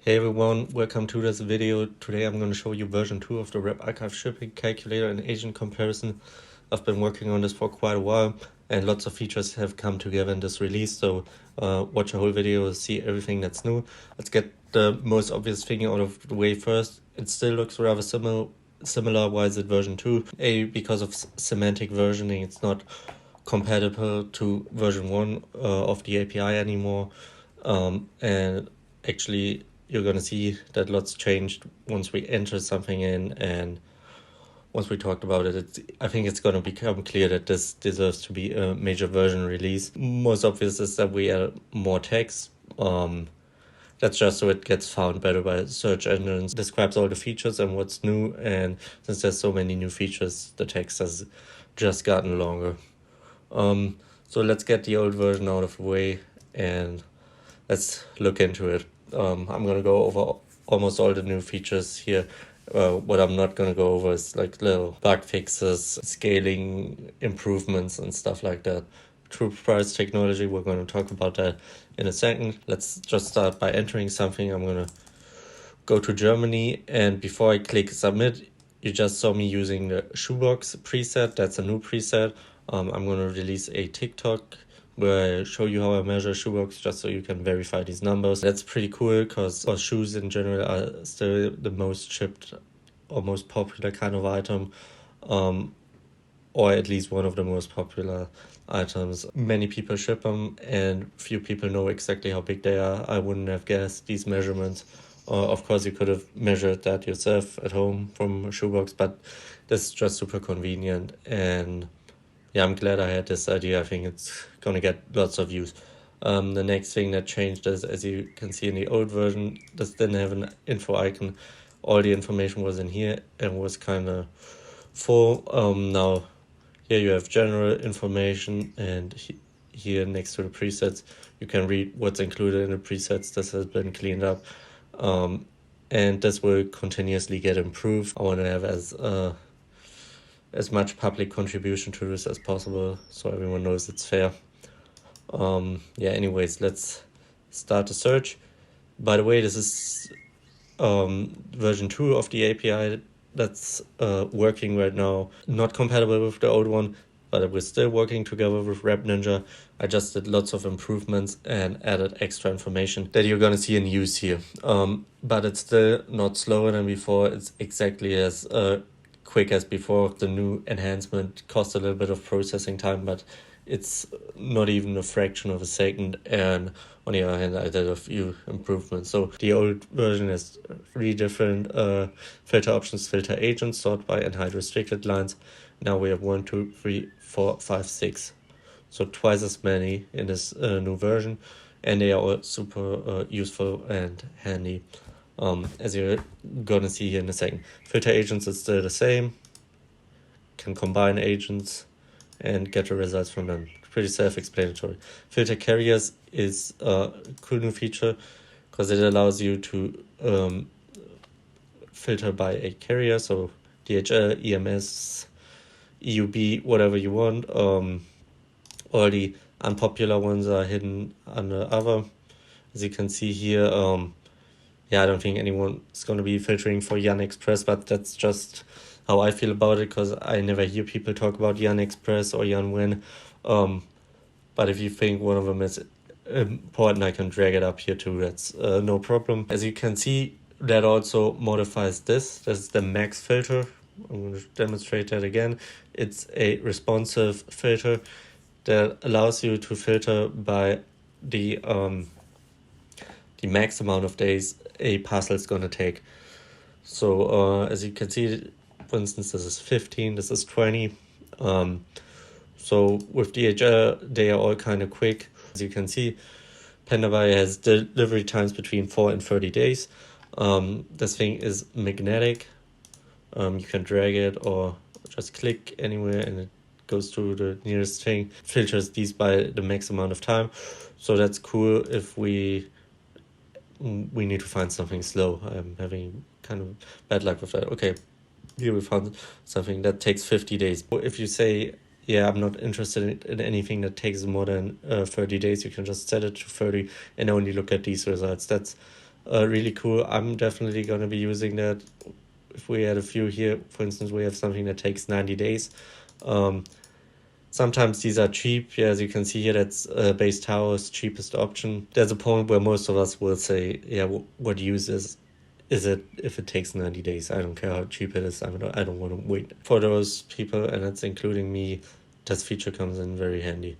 Hey everyone, welcome to this video. Today I'm going to show you version 2 of the RepArchive Shipping Calculator and agent comparison. I've been working on this for quite a while and lots of features have come together in this release, so watch the whole video to see everything that's new. Let's get the most obvious thing out of the way first. It still looks rather similar. Why is it version 2? Because of semantic versioning, it's not compatible to version 1 of the API anymore, and actually you're going to see that lots changed once we enter something in, and once we talked about it, I think it's going to become clear that this deserves to be a major version release. Most obvious is that we add more text. That's just so it gets found better by search engines, describes all the features and what's new, and since there's so many new features, the text has just gotten longer. So let's get the old version out of the way and let's look into it. I'm going to go over almost all the new features here. What I'm not going to go over is like little bug fixes, scaling improvements and stuff like that. True price technology, we're going to talk about that in a second. Let's just start by entering something. I'm going to go to Germany, and before I click submit, you just saw me using the shoebox preset. That's a new preset. I'm going to release a TikTok where I show you how I measure shoebox just so you can verify these numbers. That's pretty cool because shoes in general are still the most shipped or most popular kind of item, or at least one of the most popular items. Many people ship them and few people know exactly how big they are. I wouldn't have guessed these measurements. Of course, you could have measured that yourself at home from a shoebox, but this is just super convenient. And yeah, I'm glad I had this idea. I think it's going to get lots of views. The next thing that changed is, as you can see in the old version, this didn't have an info icon. All the information was in here and was kind of full. Now, here you have general information, and here next to the presets, you can read what's included in the presets. This has been cleaned up. And this will continuously get improved. I want to have as much public contribution to this as possible so everyone knows it's fair. Anyways, let's start the search. By the way, this is version 2 of the API that's working right now. Not compatible with the old one, but we're still working together with RepNinja. I just did lots of improvements and added extra information that you're going to see in use here. But it's still not slower than before. It's exactly as quick as before. The new enhancement cost a little bit of processing time, but it's not even a fraction of a second. And on the other hand, I did a few improvements. So the old version has 3 different filter options: filter agents, sort by, and hide restricted lines. Now we have 1, 2, 3, 4, 5, 6. So twice as many in this new version, and they are all super useful and handy. As you're gonna see here in a second. Filter agents is still the same. Can combine agents and get the results from them. Pretty self-explanatory. Filter carriers is a cool new feature because it allows you to filter by a carrier, so DHL, EMS, EUB, whatever you want. All the unpopular ones are hidden under other. As you can see here, I don't think anyone is going to be filtering for Yan Express, but that's just how I feel about it because I never hear people talk about Yan Express or Yan Win. But if you think one of them is important, I can drag it up here too. That's no problem. As you can see, that also modifies this. This is the max filter. I'm going to demonstrate that again. It's a responsive filter that allows you to filter by the max amount of days a parcel is going to take. So as you can see, for instance, this is 15, this is 20. So with DHL, they are all kind of quick. As you can see, Pendabuy has delivery times between 4 and 30 days. This thing is magnetic. You can drag it or just click anywhere and it goes to the nearest thing. Filters these by the max amount of time. So that's cool if we need to find something slow. I'm having kind of bad luck with that. Okay, here we found something that takes 50 days. If you say, yeah, I'm not interested in anything that takes more than 30 days, you can just set it to 30 and only look at these results. That's really cool. I'm definitely going to be using that. If we add a few here, for instance, we have something that takes 90 days. Sometimes these are cheap. Yeah, as you can see here, that's base tower's cheapest option. There's a point where most of us will say, yeah, what use is it if it takes 90 days? I don't care how cheap it is. I don't want to wait. For those people, and that's including me, this feature comes in very handy.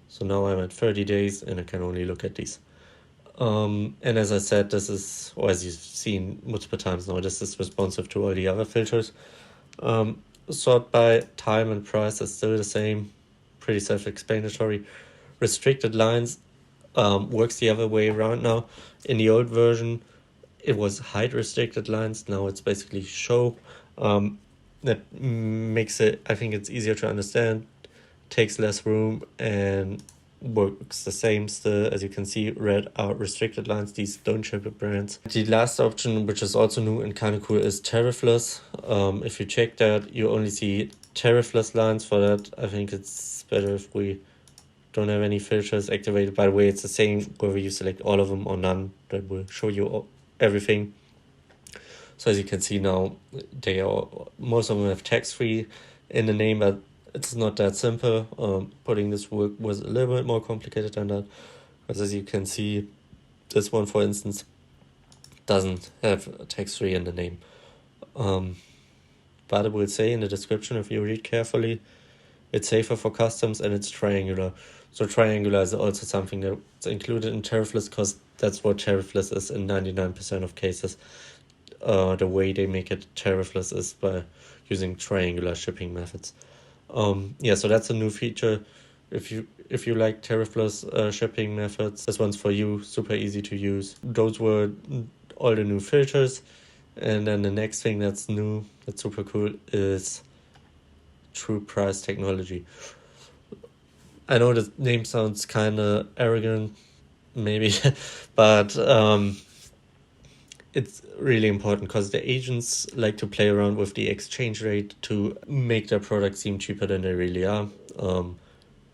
So now I'm at 30 days and I can only look at these. And as I said, this is, or as you've seen multiple times now, this is responsive to all the other filters. Sort by time and price is still the same, pretty self-explanatory. Restricted lines works the other way around now. In the old version, it was hide restricted lines. Now it's basically show. That makes it, I think it's easier to understand, takes less room, and works the same still. As you can see, red are restricted lines. These don't ship with brands. The last option, which is also new and kind of cool, is tariffless. If you check that, you only see tariffless lines. For that, I think it's better if we don't have any filters activated. By the way, it's the same whether you select all of them or none. That will show you everything. So as you can see now, most of them have tax-free in the name, but it's not that simple. Putting this work was a little bit more complicated than that, because as you can see, this one, for instance, doesn't have tax-free in the name. But I will say in the description, if you read carefully, it's safer for customs and it's triangular. So triangular is also something that's included in tariffless, because that's what tariffless is in 99% of cases. The way they make it tariffless is by using triangular shipping methods. Yeah, so that's a new feature. If you like tariffless shipping methods, this one's for you. Super easy to use. Those were all the new filters. And then the next thing that's new, that's super cool, is true price technology. I know the name sounds kind of arrogant, maybe, but it's really important, because the agents like to play around with the exchange rate to make their products seem cheaper than they really are.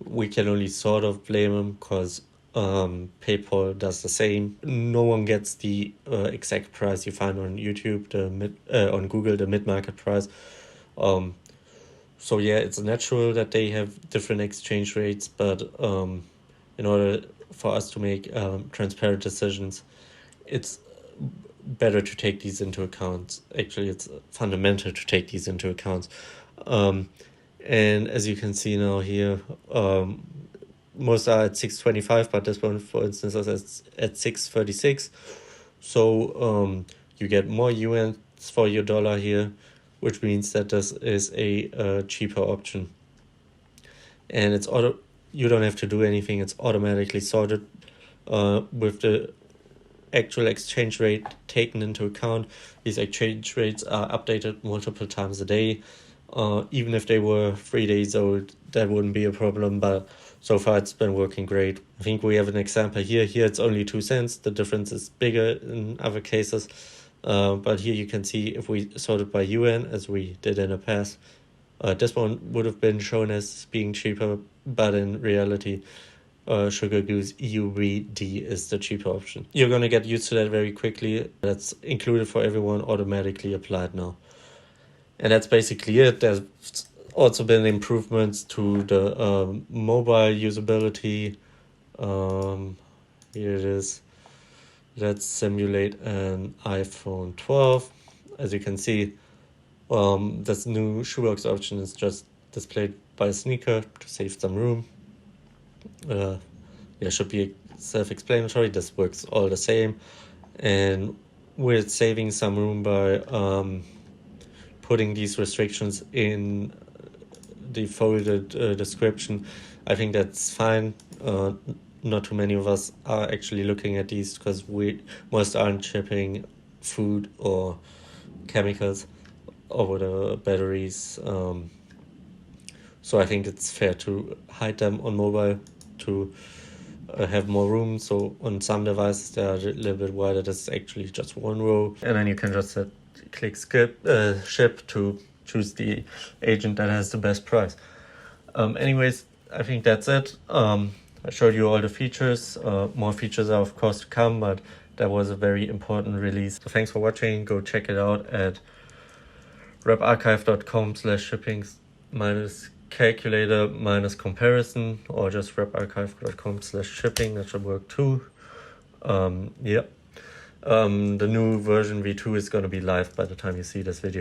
We can only sort of blame them, because PayPal does the same. No one gets the exact price you find on YouTube, on Google, the mid-market price. So yeah, it's natural that they have different exchange rates, but in order for us to make transparent decisions, it's better to take these into account. Actually, it's fundamental to take these into account. And as you can see now here, most are at 625, but this one, for instance, is at 636. So you get more yuan for your dollar here, which means that this is a cheaper option. And it's you don't have to do anything. It's automatically sorted with the actual exchange rate taken into account. These exchange rates are updated multiple times a day. Even if they were 3 days old, that wouldn't be a problem, but so far it's been working great. I think we have an example here. Here it's only 2 cents. The difference is bigger in other cases. But here you can see if we sort it by yuan, as we did in the past, this one would have been shown as being cheaper, but in reality, Sugar Goose EUVD is the cheaper option. You're going to get used to that very quickly. That's included for everyone, automatically applied now. And that's basically it. There's also been improvements to the mobile usability. Here it is. Let's simulate an iPhone 12. As you can see, this new shoebox option is just displayed by a sneaker to save some room. Should be self-explanatory. This works all the same, and we're saving some room by putting these restrictions in the folded description. I think that's fine. Not too many of us are actually looking at these, because most aren't shipping food or chemicals over the batteries. So I think it's fair to hide them on mobile to have more room. So on some devices they are a little bit wider. That's actually just one row, and then you can just click ship to choose the agent that has the best price. Anyways, I think that's it. I showed you all the features. More features are of course to come, but that was a very important release. So thanks for watching. Go check it out at reparchive.com/shipping-calculator-comparison, or just reparchive.com/shipping. That should work too. The new version v2 is going to be live by the time you see this video.